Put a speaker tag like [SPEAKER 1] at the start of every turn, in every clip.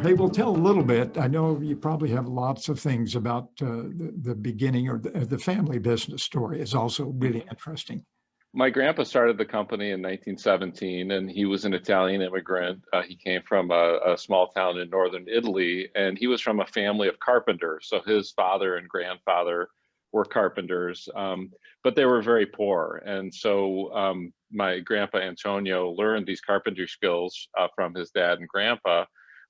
[SPEAKER 1] hey, we'll tell a little bit. I know you probably have lots of things about the beginning, or the family business story is also really interesting.
[SPEAKER 2] My grandpa started the company in 1917, and he was an Italian immigrant. He came from a small town in northern Italy, and he was from a family of carpenters. So his father and grandfather were carpenters, but they were very poor. And so my grandpa Antonio learned these carpentry skills from his dad and grandpa.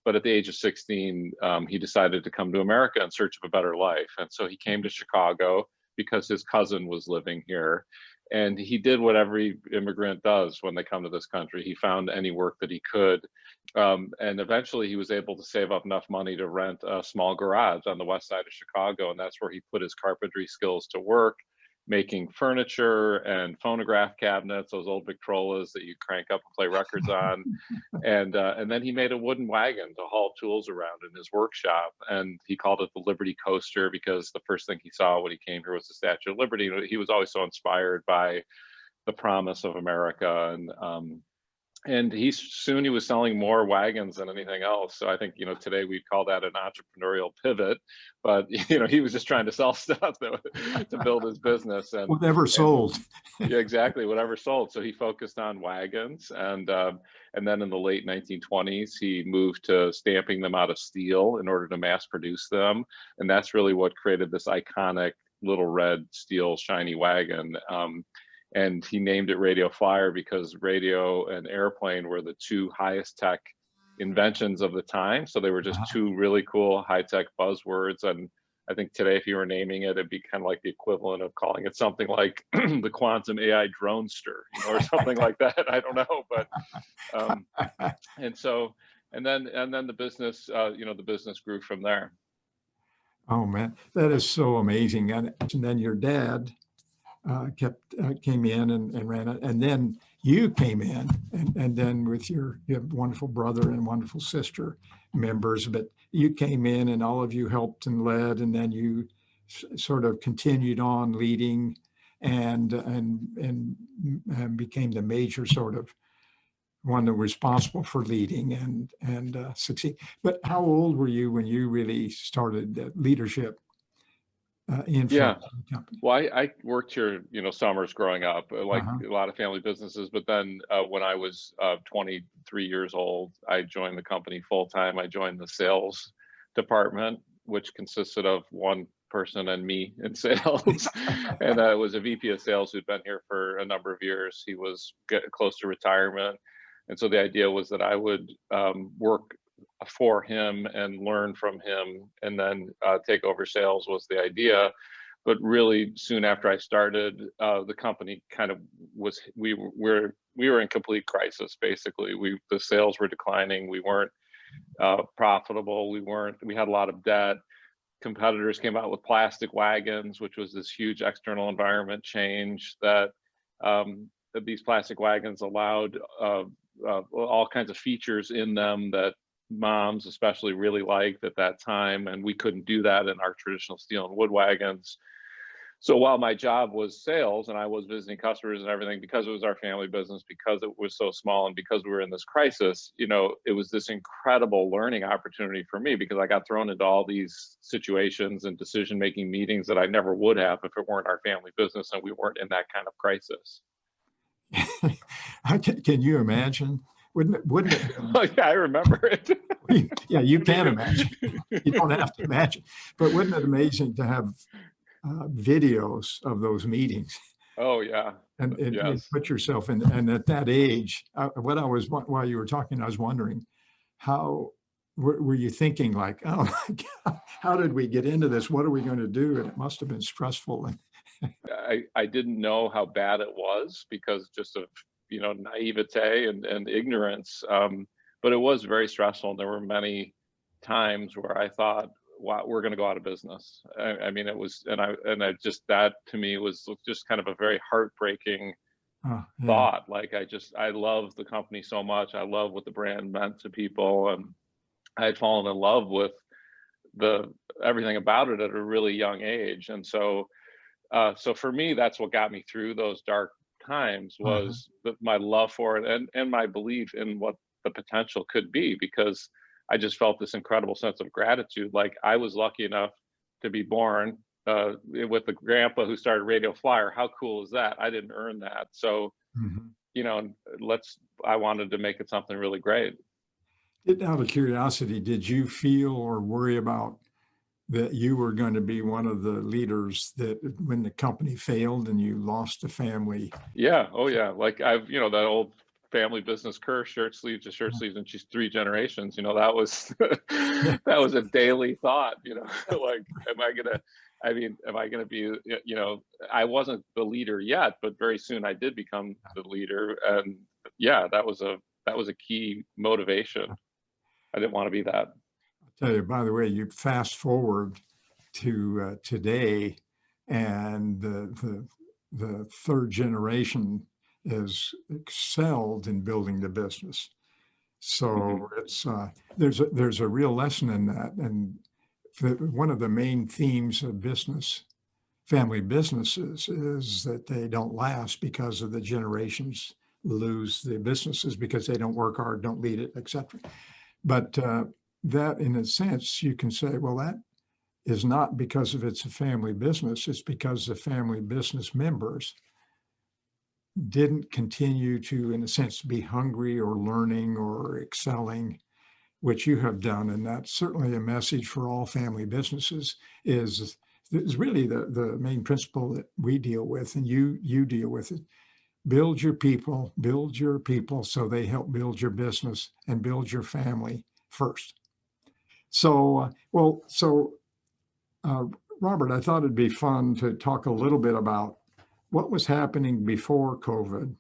[SPEAKER 2] But at the age of 16, he decided to come to America in search of a better life. And so he came to Chicago because his cousin was living here. And he did what every immigrant does when they come to this country. He found any work that he could. And eventually he was able to save up enough money to rent a small garage on the west side of Chicago. And that's where he put his carpentry skills to work, making furniture and phonograph cabinets, those old Victrolas that you crank up and play records on. And then he made a wooden wagon to haul tools around in his workshop. And he called it the Liberty Coaster because the first thing he saw when he came here was the Statue of Liberty. He was always so inspired by the promise of America. And he was selling more wagons than anything else. So I think, today we'd call that an entrepreneurial pivot, but, he was just trying to sell stuff to build his business. And
[SPEAKER 1] whatever sold.
[SPEAKER 2] Yeah, exactly. Whatever sold. So he focused on wagons. And then in the late 1920s, he moved to stamping them out of steel in order to mass produce them. And that's really what created this iconic little red steel shiny wagon. And he named it Radio Flyer because radio and airplane were the two highest tech inventions of the time. So they were just two really cool high tech buzzwords. And I think today, if you were naming it, it'd be kind of like the equivalent of calling it something like the quantum AI dronester, or something like that. I don't know, but and then the business, the business grew from there.
[SPEAKER 1] Oh man, that is so amazing. And then your dad came in and ran it, and then you came in, and then with you have wonderful brother and wonderful sister members, but you came in and all of you helped and led, and then you sort of continued on leading and became the major sort of one that was responsible for leading and succeed. But how old were you when you really started leadership?
[SPEAKER 2] Yeah, well, I worked here, summers growing up, like a lot of family businesses. But then when I was 23 years old, I joined the company full time. I joined the sales department, which consisted of one person and me in sales. And I was a VP of sales who'd been here for a number of years. He was close to retirement. And so the idea was that I would work for him and learn from him, and then take over sales was the idea. But really soon after I started, the company kind of we were in complete crisis. Basically, the sales were declining. We weren't profitable. We had a lot of debt. Competitors came out with plastic wagons, which was this huge external environment change that these plastic wagons allowed all kinds of features in them that moms especially really liked at that time, and we couldn't do that in our traditional steel and wood wagons. So while my job was sales and I was visiting customers and everything, because it was our family business, because it was so small, and because we were in this crisis, it was this incredible learning opportunity for me, because I got thrown into all these situations and decision-making meetings that I never would have if it weren't our family business and we weren't in that kind of crisis.
[SPEAKER 1] Can you imagine? Wouldn't it?
[SPEAKER 2] Oh, yeah, I remember it.
[SPEAKER 1] Yeah, you can imagine. You don't have to imagine. But wouldn't it amazing to have videos of those meetings?
[SPEAKER 2] Oh, yeah.
[SPEAKER 1] And
[SPEAKER 2] yes.
[SPEAKER 1] Put yourself in, and at that age, while you were talking, I was wondering, how were you thinking, like, oh my God, how did we get into this? What are we going to do? And it must have been stressful.
[SPEAKER 2] I didn't know how bad it was because just of naivete and ignorance, but it was very stressful. And there were many times where I thought, wow, we're going to go out of business. I mean, it was, that to me was just kind of a very heartbreaking thought. Like, I love the company so much. I love what the brand meant to people. And I had fallen in love with everything about it at a really young age. And so for me, that's what got me through those dark times, was my love for it and my belief in what the potential could be, because I just felt this incredible sense of gratitude. Like, I was lucky enough to be born with the grandpa who started Radio Flyer. How cool is that? I didn't earn that. So,
[SPEAKER 1] Mm-hmm.
[SPEAKER 2] you know, I wanted to make it something really great.
[SPEAKER 1] Out of curiosity, did you feel or worry about that you were going to be one of the leaders that when the company failed and you lost the family?
[SPEAKER 2] Yeah. Oh yeah. Like, you know, that old family business curse, shirt sleeves to shirt sleeves, and she's 3 generations. You know, that was
[SPEAKER 1] Yeah.
[SPEAKER 2] that was a daily thought. You know, like, am I gonna be? You know, I wasn't the leader yet, but very soon I did become the leader, and yeah, that was a key motivation. I didn't want to be that.
[SPEAKER 1] I'll tell you, by the way, you fast forward to today, and the third generation has excelled in building the business. So it's there's a real lesson in that, and one of the main themes of family businesses, is that they don't last because of the generations lose the businesses because they don't work hard, don't lead it, etc. But that, in a sense, you can say, well, that is not because of it's a family business. It's because the family business members didn't continue to, in a sense, be hungry or learning or excelling, which you have done. And that's certainly a message for all family businesses, is really the main principle that we deal with, and you deal with it. Build your people so they help build your business and build your family first. So, Robert, I thought it'd be fun to talk a little bit about what was happening before COVID,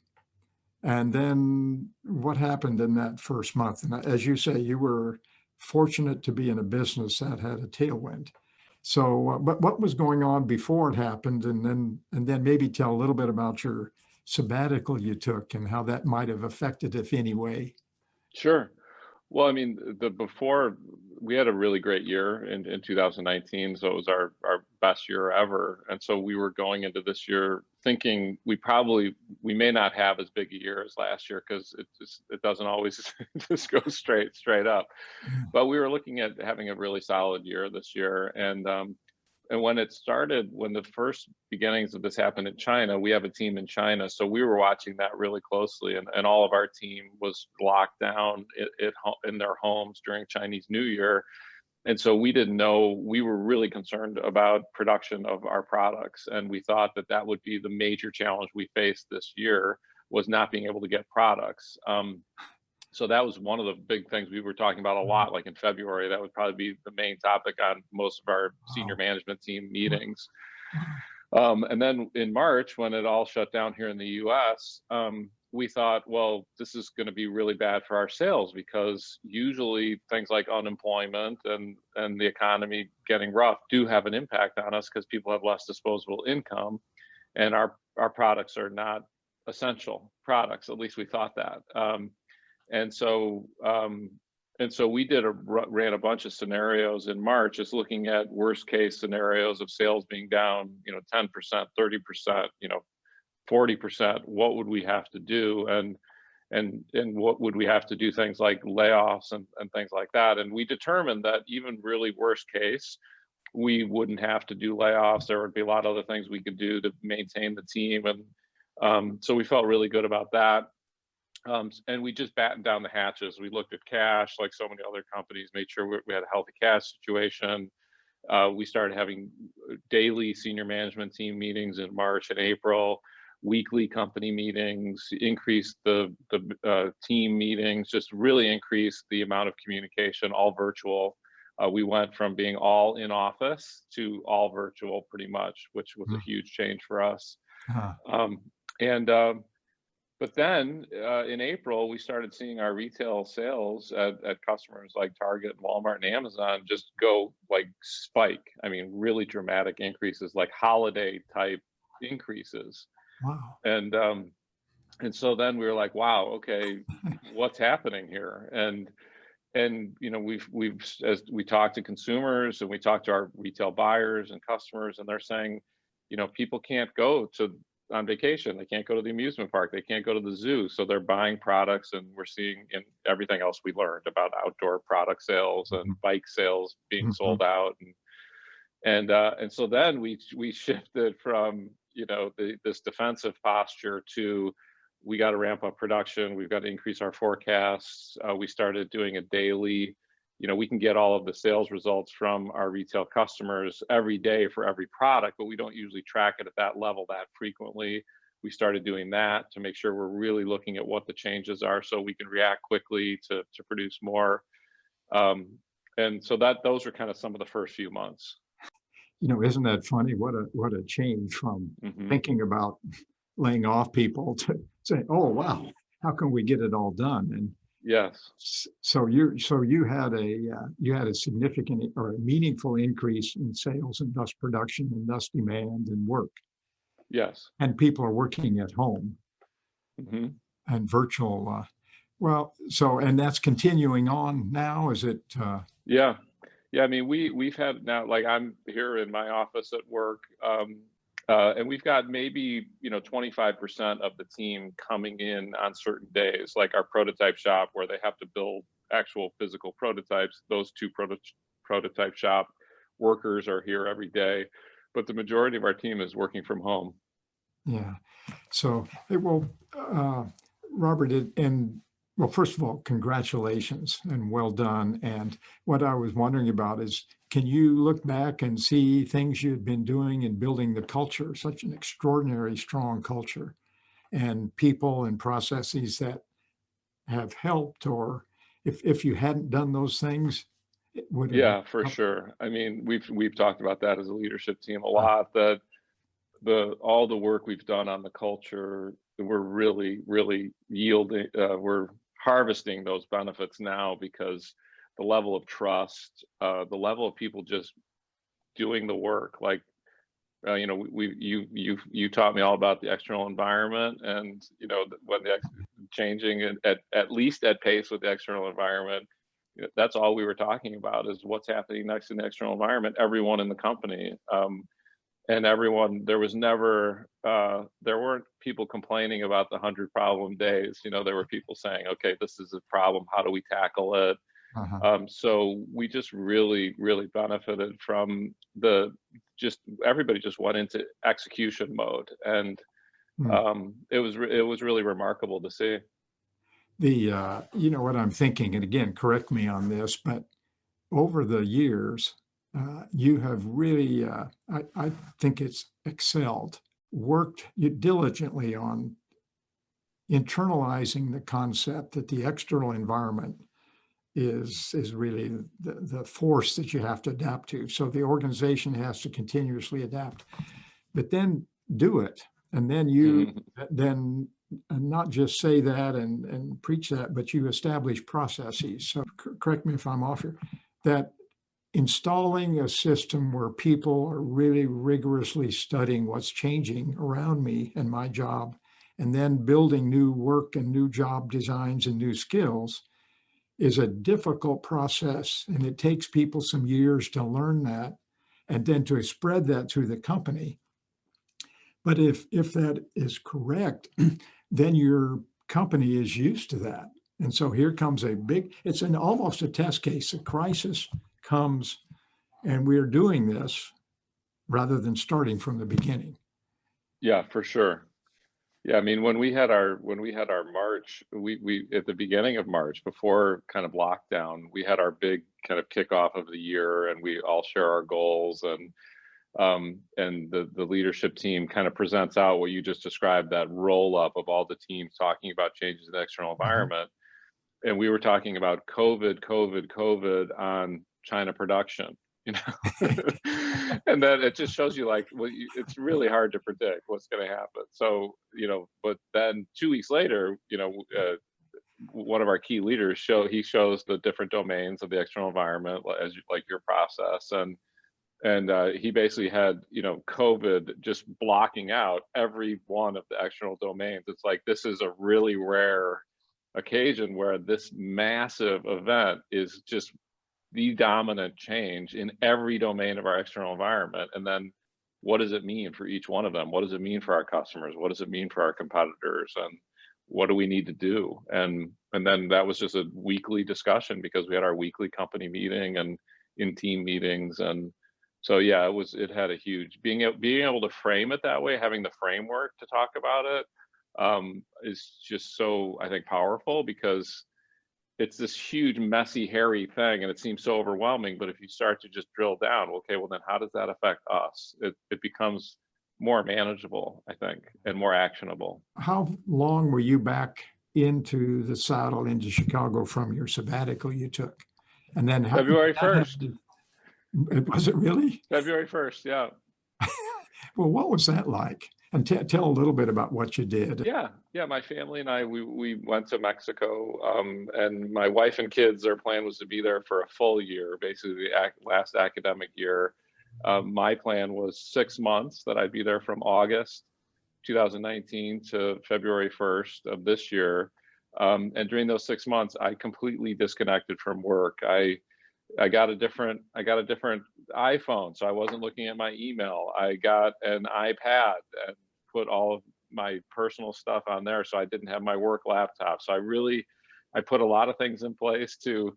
[SPEAKER 1] and then what happened in that first month. And as you say, you were fortunate to be in a business that had a tailwind. So, but what was going on before it happened, and then maybe tell a little bit about your sabbatical you took and how that might have affected, if any way.
[SPEAKER 2] Sure. Well, I mean, before, we had a really great year in 2019, so it was our best year ever. And so we were going into this year thinking we may not have as big a year as last year, because it doesn't always just go straight up. But we were looking at having a really solid year this year, and when the first beginnings of this happened in China, we have a team in China, so we were watching that really closely, and all of our team was locked down in their homes during Chinese New Year. And so we didn't know, we were really concerned about production of our products, and we thought that would be the major challenge we faced this year, was not being able to get products. So that was one of the big things we were talking about a lot. Like in February, that would probably be the main topic on most of our senior management team meetings. And then in March, when it all shut down here in the US, we thought, well, this is going to be really bad for our sales, because usually things like unemployment and the economy getting rough do have an impact on us, because people have less disposable income, and our products are not essential products. At least we thought that. And so we ran a bunch of scenarios in March, just looking at worst case scenarios of sales being down, 10%, 30%, 40%. What would we have to do? And what would we have to do? Things like layoffs and things like that. And we determined that even really worst case, we wouldn't have to do layoffs. There would be a lot of other things we could do to maintain the team. And so we felt really good about that. And we just battened down the hatches. We looked at cash, like so many other companies, made sure we had a healthy cash situation. We started having daily senior management team meetings in March and April, weekly company meetings, increased the team meetings, just really increased the amount of communication, all virtual. We went from being all in office to all virtual pretty much, which was a huge change for us. But then in April, we started seeing our retail sales at customers like Target, Walmart, and Amazon just go like spike. I mean, really dramatic increases, like holiday type increases.
[SPEAKER 1] Wow.
[SPEAKER 2] And so then we were like, wow, okay, what's happening here? And we've as we talk to consumers and we talk to our retail buyers and customers, and they're saying, people can't go to on vacation. They can't go to the amusement park. They can't go to the zoo. So they're buying products, and we're seeing in everything else we learned about outdoor product sales and bike sales being sold out. And so then we shifted from, this defensive posture to, we got to ramp up production. We've got to increase our forecasts. We started doing a daily, we can get all of the sales results from our retail customers every day for every product, but we don't usually track it at that level that frequently. We started doing that to make sure we're really looking at what the changes are so we can react quickly to produce more. And so those are kind of some of the first few months.
[SPEAKER 1] Isn't that funny? What a change from thinking about laying off people to say, oh, wow, how can we get it all done? And
[SPEAKER 2] yes.
[SPEAKER 1] So you had a significant or a meaningful increase in sales and thus production and thus demand and work.
[SPEAKER 2] Yes.
[SPEAKER 1] And people are working at home and virtual. And that's continuing on now, is it?
[SPEAKER 2] Yeah. I mean, we've had now, like, I'm here in my office at work, and we've got maybe 25% of the team coming in on certain days, like our prototype shop where they have to build actual physical prototypes. Those two prototype shop workers are here every day, but the majority of our team is working from home.
[SPEAKER 1] Yeah. So, Robert, well, first of all, congratulations and well done. And what I was wondering about is, can you look back and see things you've been doing in building the culture, such an extraordinary, strong culture, and people and processes that have helped, or if you hadn't done those things, it would have.
[SPEAKER 2] Yeah, for sure. I mean, we've talked about that as a leadership team a lot, that all the work we've done on the culture, we're really, really yielding, we're harvesting those benefits now, because the level of trust, the level of people just doing the work, like, you taught me all about the external environment, and when changing at least at pace with the external environment, that's all we were talking about, is what's happening next in the external environment. Everyone in the company, and everyone, there weren't people complaining about the 100 problem days. There were people saying, okay, this is a problem, how do we tackle it? So we just really, really benefited from everybody just went into execution mode, and it was really remarkable to see.
[SPEAKER 1] What I'm thinking, and again, correct me on this, but over the years, you have really, I think it's excelled, worked diligently on internalizing the concept that the external environment is really the force that you have to adapt to. So the organization has to continuously adapt, but then do it. And then then not just say that and preach that, but you establish processes. So correct me if I'm off here, that installing a system where people are really rigorously studying what's changing around me and my job, and then building new work and new job designs and new skills, is a difficult process. And it takes people some years to learn that, and then to spread that through the company. But if that is correct, then your company is used to that. And so here comes it's almost a test case. A crisis comes, and we're doing this rather than starting from the beginning.
[SPEAKER 2] Yeah, for sure. Yeah, I mean, when we had our March, we at the beginning of March, before kind of lockdown, we had our big kind of kickoff of the year, and we all share our goals, and the leadership team kind of presents out what you just described, that roll up of all the teams talking about changes in the external environment. And we were talking about COVID on China production, and then it just shows you, like, it's really hard to predict what's going to happen. So, but then 2 weeks later, one of our key leaders shows the different domains of the external environment, like your process, and he basically had, COVID just blocking out every one of the external domains. It's like, this is a really rare occasion where this massive event is just the dominant change in every domain of our external environment. And then what does it mean for each one of them? What does it mean for our customers? What does it mean for our competitors? And what do we need to do? And then that was just a weekly discussion, because we had our weekly company meeting and in team meetings. And so, yeah, it had a huge, being able to frame it that way, having the framework to talk about it, is just so, I think, powerful, because it's this huge, messy, hairy thing, and it seems so overwhelming. But if you start to just drill down, okay, well then how does that affect us? It becomes more manageable, I think, and more actionable.
[SPEAKER 1] How long were you back into the saddle into Chicago from your sabbatical you took? And then
[SPEAKER 2] February 1st.
[SPEAKER 1] Was it really?
[SPEAKER 2] February 1st, yeah.
[SPEAKER 1] Well, what was that like? And tell a little bit about what you did.
[SPEAKER 2] Yeah, my family and I, we went to Mexico, and my wife and kids, their plan was to be there for a full year, basically the last academic year. My plan was 6 months, that I'd be there from August 2019 to February 1st of this year. And during those 6 months, I completely disconnected from work. I got a different iPhone, so I wasn't looking at my email. I got an iPad and put all of my personal stuff on there, so I didn't have my work laptop. So I put a lot of things in place to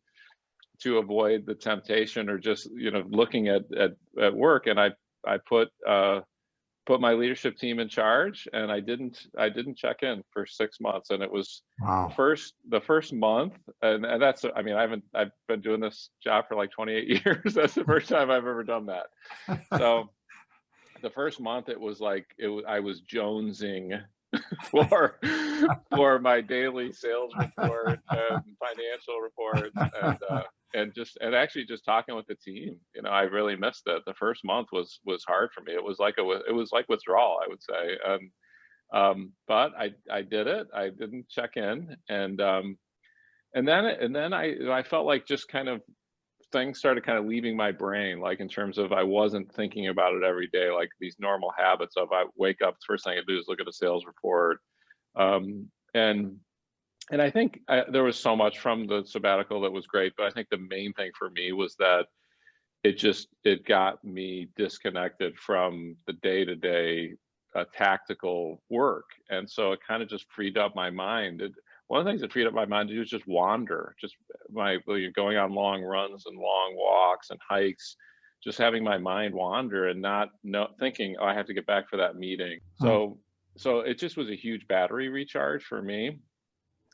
[SPEAKER 2] avoid the temptation, or just, looking at work. And I put my leadership team in charge, and I didn't check in for 6 months. And it was
[SPEAKER 1] wow.
[SPEAKER 2] the first month, and that's, I mean, I've been doing this job for like 28 years. That's the first time I've ever done that. So the first month, it was like I was jonesing for my daily sales report and financial reports, and actually just talking with the team. I really missed it. The first month was hard for me. It was like withdrawal, I would say. But I did it. I didn't check in, and then I felt like just kind of things started kind of leaving my brain, like in terms of I wasn't thinking about it every day, like these normal habits of I wake up, first thing I do is look at a sales report. And I think there was so much from the sabbatical that was great, but I think the main thing for me was that it got me disconnected from the day-to-day tactical work. And so it kind of just freed up my mind. One of the things that freed up my mind to do is just wander, just going on long runs and long walks and hikes, just having my mind wander and not thinking, oh, I have to get back for that meeting. So it just was a huge battery recharge for me.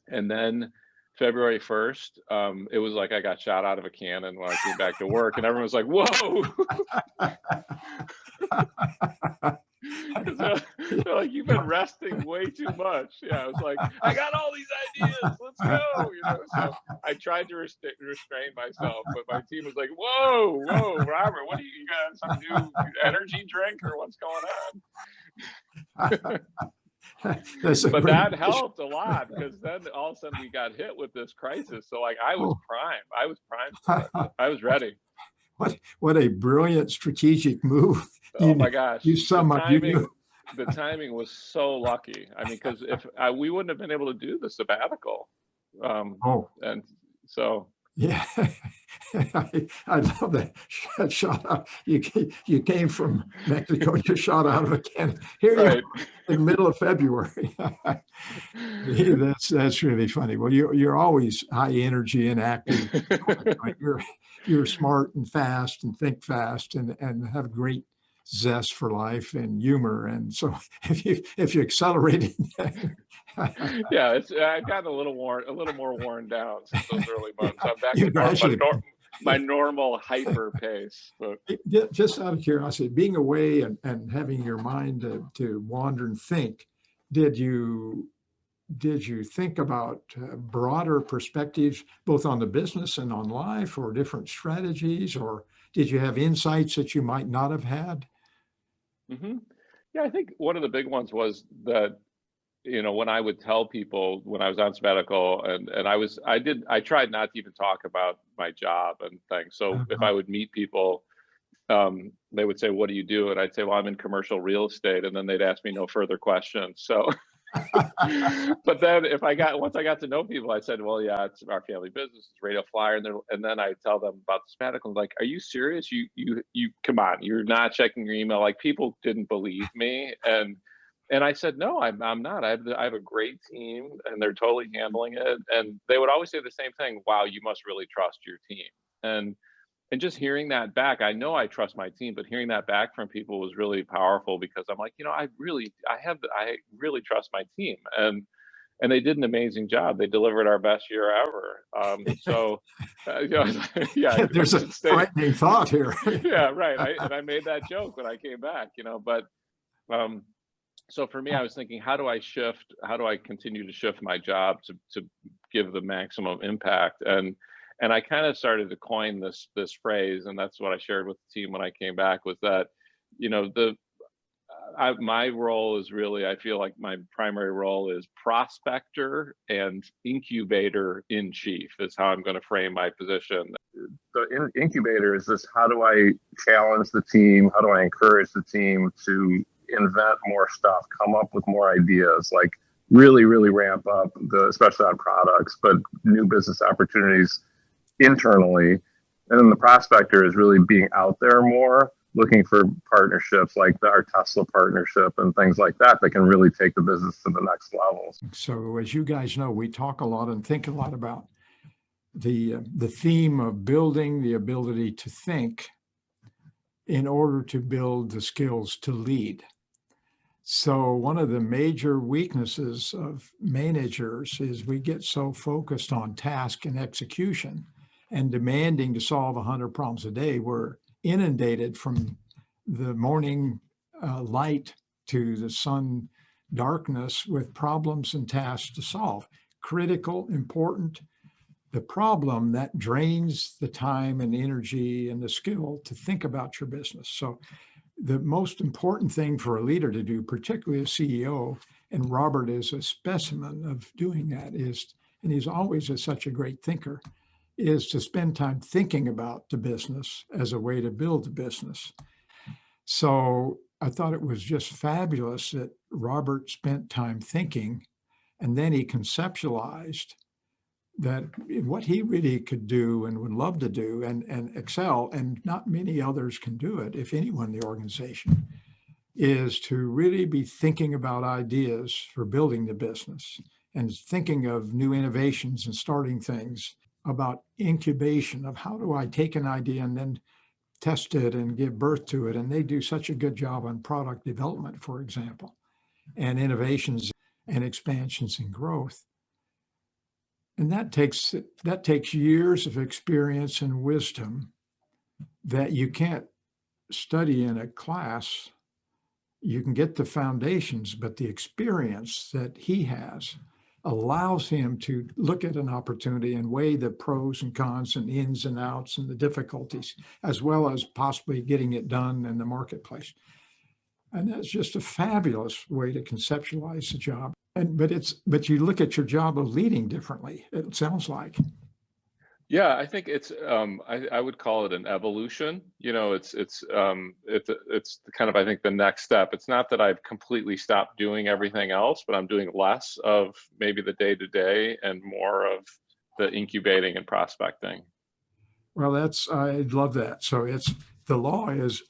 [SPEAKER 2] And then February 1st, it was like I got shot out of a cannon when I came back to work, and everyone was like, whoa. They're like, you've been resting way too much. Yeah, I was like, I got all these ideas, let's go. So I tried to restrain myself, but my team was like, whoa, Robert, what do you got, some new energy drink, or what's going on? But that helped a lot, because then all of a sudden we got hit with this crisis. So like I was primed for it. I was ready.
[SPEAKER 1] What a brilliant strategic move.
[SPEAKER 2] Oh my gosh.
[SPEAKER 1] The
[SPEAKER 2] timing was so lucky. I mean, because if we wouldn't have been able to do the sabbatical. And so.
[SPEAKER 1] Yeah, I love that shot out. You came from Mexico, you shot out of a cannon. Here you are in the middle of February. That's really funny. Well, you're always high energy and active. You're smart and fast and think fast and have great zest for life and humor. And so if you accelerated.
[SPEAKER 2] Yeah, I've gotten a little more worn down since those early months. I'm back to my normal hyper pace. But
[SPEAKER 1] just out of curiosity, being away and having your mind to wander and think, did you think about broader perspectives, both on the business and on life, or different strategies, or did you have insights that you might not have had?
[SPEAKER 2] Mm-hmm. Yeah, I think one of the big ones was that, when I would tell people when I was on sabbatical, and I tried not to even talk about my job and things. So if I would meet people, they would say, what do you do? And I'd say, well, I'm in commercial real estate. And then they'd ask me no further questions. So But then once I got to know people, I said, well, yeah, it's our family business, it's Radio Flyer. And then I tell them about the sabbatical. Like, are you serious? You come on, you're not checking your email. Like, people didn't believe me. And I said, no, I'm not. I have a great team and they're totally handling it. And they would always say the same thing. Wow, you must really trust your team. And just hearing that back, I know I trust my team, but hearing that back from people was really powerful, because I'm like, I really trust my team. And they did an amazing job. They delivered our best year ever. Yeah,
[SPEAKER 1] there's a frightening thought here.
[SPEAKER 2] Yeah, right. I made that joke when I came back, but so for me, I was thinking, how do I continue to shift my job to give the maximum impact? And I kind of started to coin this phrase, and that's what I shared with the team when I came back, was that, my role is really, I feel like my primary role is prospector and incubator in chief, is how I'm going to frame my position. The incubator is this: how do I challenge the team? How do I encourage the team to invent more stuff, come up with more ideas, like really, really ramp up especially on products, but new business opportunities internally. And then the prospector is really being out there more, looking for partnerships like our Tesla partnership and things like that can really take the business to the next level.
[SPEAKER 1] So as you guys know, we talk a lot and think a lot about the theme of building the ability to think in order to build the skills to lead. So one of the major weaknesses of managers is we get so focused on task and execution and demanding to solve 100 problems a day. We're inundated from the morning light to the sun darkness with problems and tasks to solve. Critical, important. The problem that drains the time and energy and the skill to think about your business. So the most important thing for a leader to do, particularly a CEO, and Robert is a specimen of doing that, and he's always such a great thinker, is to spend time thinking about the business as a way to build the business. So I thought it was just fabulous that Robert spent time thinking, and then he conceptualized that what he really could do and would love to do and excel, and not many others can do it, if anyone in the organization, is to really be thinking about ideas for building the business and thinking of new innovations and starting things, about incubation of how do I take an idea and then test it and give birth to it. And they do such a good job on product development, for example, and innovations and expansions and growth. And that takes years of experience and wisdom that you can't study in a class. You can get the foundations, but the experience that he has allows him to look at an opportunity and weigh the pros and cons and ins and outs and the difficulties, as well as possibly getting it done in the marketplace. And that's just a fabulous way to conceptualize the job. But you look at your job of leading differently, it sounds like.
[SPEAKER 2] Yeah, I think it's I would call it an evolution. It's kind of, I think, the next step. It's not that I've completely stopped doing everything else, but I'm doing less of maybe the day-to-day and more of the incubating and prospecting.
[SPEAKER 1] Well, I love that. So the law is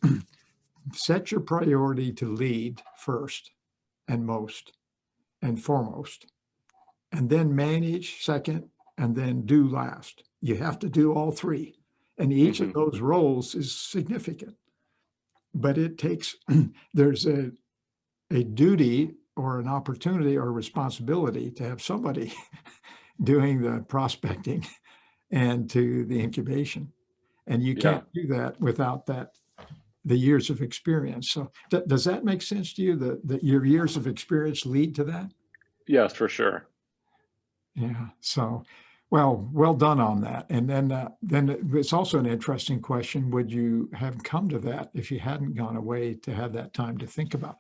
[SPEAKER 1] set your priority to lead first and most and foremost, and then manage second, and then do last. You have to do all three. And each of those roles is significant. But it takes, there's a duty or an opportunity or responsibility to have somebody doing the prospecting and to the incubation. And you can't do that without the years of experience. So does that make sense to you, that your years of experience lead to that?
[SPEAKER 2] Yes, for sure.
[SPEAKER 1] Yeah. So, well done on that. And then it's also an interesting question. Would you have come to that if you hadn't gone away to have that time to think about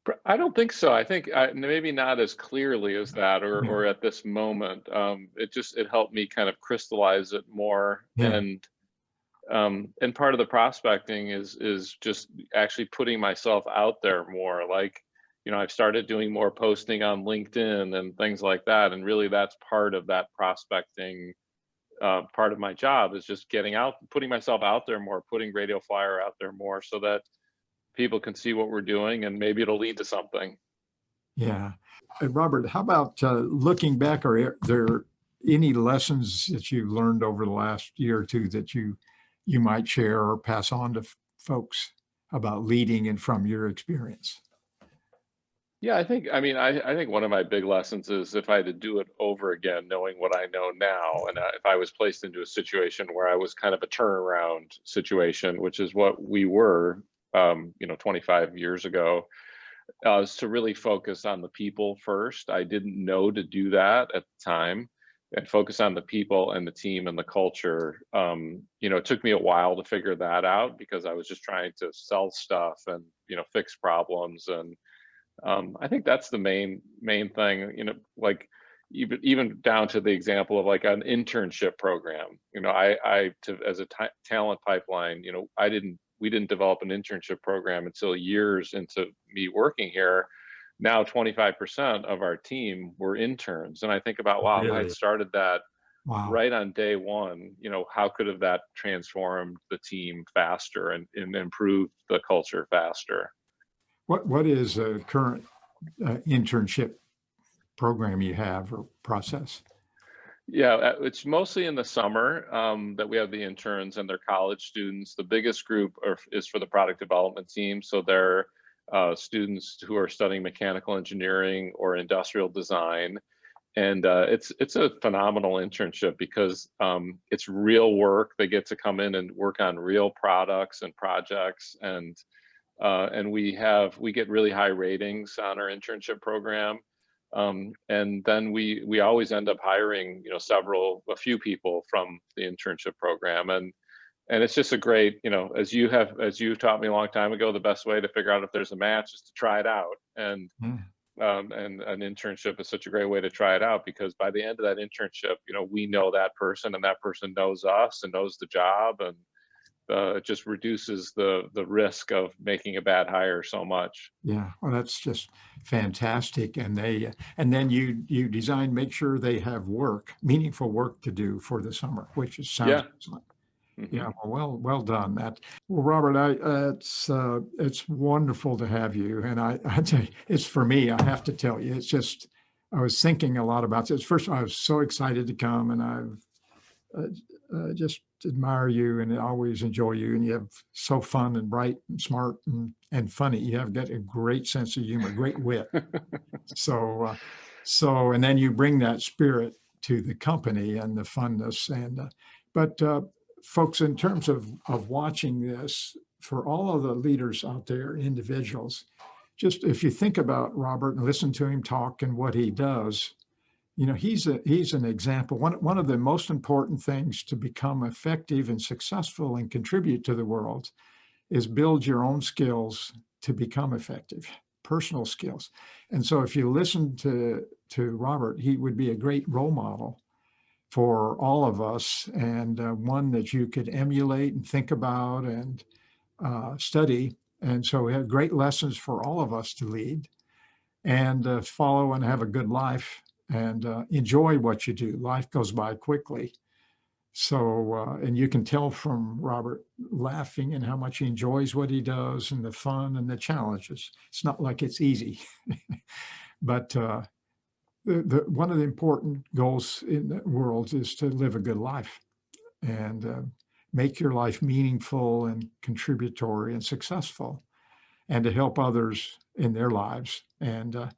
[SPEAKER 1] it?
[SPEAKER 2] I don't think so. I think maybe not as clearly as that, or at this moment. It helped me kind of crystallize it more.
[SPEAKER 1] Yeah.
[SPEAKER 2] And part of the prospecting is just actually putting myself out there more. Like, I've started doing more posting on LinkedIn and things like that. And really that's part of that prospecting part of my job, is just getting out, putting myself out there more, putting Radio Flyer out there more, so that people can see what we're doing and maybe it'll lead to something.
[SPEAKER 1] Yeah. Robert, how about looking back, are there any lessons that you've learned over the last year or two that you might share or pass on to folks about leading and from your experience?
[SPEAKER 2] Yeah, I think one of my big lessons is, if I had to do it over again, knowing what I know now, and if I was placed into a situation where I was kind of a turnaround situation, which is what we were, 25 years ago, is to really focus on the people first. I didn't know to do that at the time, and focus on the people and the team and the culture. It took me a while to figure that out, because I was just trying to sell stuff and, fix problems. And I think that's the main thing, like even down to the example of like an internship program. As a talent pipeline, we didn't develop an internship program until years into me working here. Now 25% of our team were interns. And I think about, wow, if I had started that right on day one, how could have that transformed the team faster and improved the culture faster?
[SPEAKER 1] What is a current internship program you have or process?
[SPEAKER 2] Yeah, it's mostly in the summer that we have the interns, and they're college students. The biggest group is for the product development team. So they're students who are studying mechanical engineering or industrial design. And it's a phenomenal internship, because it's real work. They get to come in and work on real products and projects, and we get really high ratings on our internship program. And then we always end up hiring, a few people from the internship program. And it's just a great, as you taught me a long time ago, the best way to figure out if there's a match is to try it out. And an internship is such a great way to try it out, because by the end of that internship, we know that person, and that person knows us and knows the job, and it just reduces the risk of making a bad hire so much.
[SPEAKER 1] Yeah, well, that's just fantastic. And then you make sure they have meaningful work to do for the summer, which sounds excellent. Mm-hmm. Yeah, well done. Robert, it's wonderful to have you. And I tell you, it's, for me, I have to tell you, it's just, I was thinking a lot about this. First, I was so excited to come, and I've just admire you and always enjoy you. And you have so fun and bright and smart and funny. You have got a great sense of humor, great wit. So, and then you bring that spirit to the company and the funness. But folks, in terms of watching this, for all of the leaders out there, individuals, just if you think about Robert and listen to him talk and what he does, he's an example. One of the most important things to become effective and successful and contribute to the world is build your own skills to become effective, personal skills. And so if you listen to Robert, he would be a great role model for all of us, and one that you could emulate and think about and study. And so we have great lessons for all of us to lead and follow and have a good life. And enjoy what you do. Life goes by quickly. So, and you can tell from Robert laughing and how much he enjoys what he does, and the fun and the challenges. It's not like it's easy. But one of the important goals in the world is to live a good life and make your life meaningful and contributory and successful, and to help others in their lives. And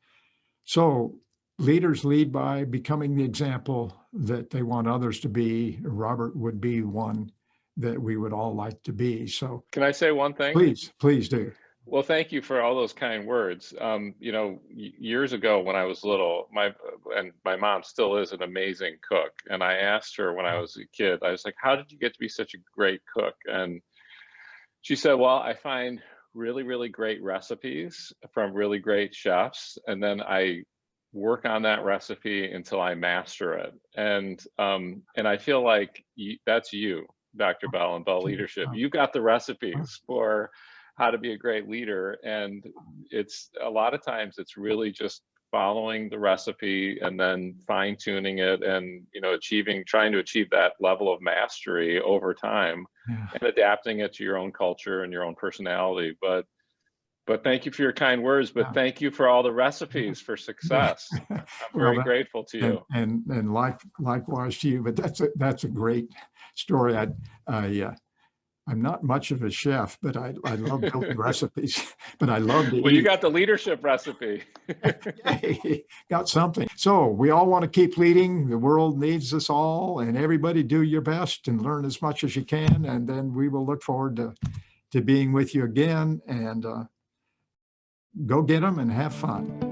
[SPEAKER 1] so leaders lead by becoming the example that they want others to be. Robert would be one that we would all like to be. So
[SPEAKER 2] can I say one thing?
[SPEAKER 1] Please do.
[SPEAKER 2] Well, thank you for all those kind words. Years ago when I was little, my mom still is an amazing cook. And I asked her when I was a kid, I was like, how did you get to be such a great cook? And she said, well, I find really, really great recipes from really great chefs, and then I work on that recipe until I master it. And I feel like that's you, Dr. Bell, and Bell Leadership. You got the recipes for how to be a great leader. And it's a lot of times it's really just following the recipe and then fine tuning it and, you know, trying to achieve that level of mastery over time and adapting it to your own culture and your own personality. But thank you for your kind words, but thank you for all the recipes for success. I'm very grateful to you.
[SPEAKER 1] And likewise to you, but that's a great story. I'm not much of a chef, but I love building recipes, but I love to eat.
[SPEAKER 2] Well, you got the leadership recipe.
[SPEAKER 1] Got something. So we all want to keep leading. The world needs us all, and everybody do your best and learn as much as you can. And then we will look forward to being with you again, and go get them and have fun.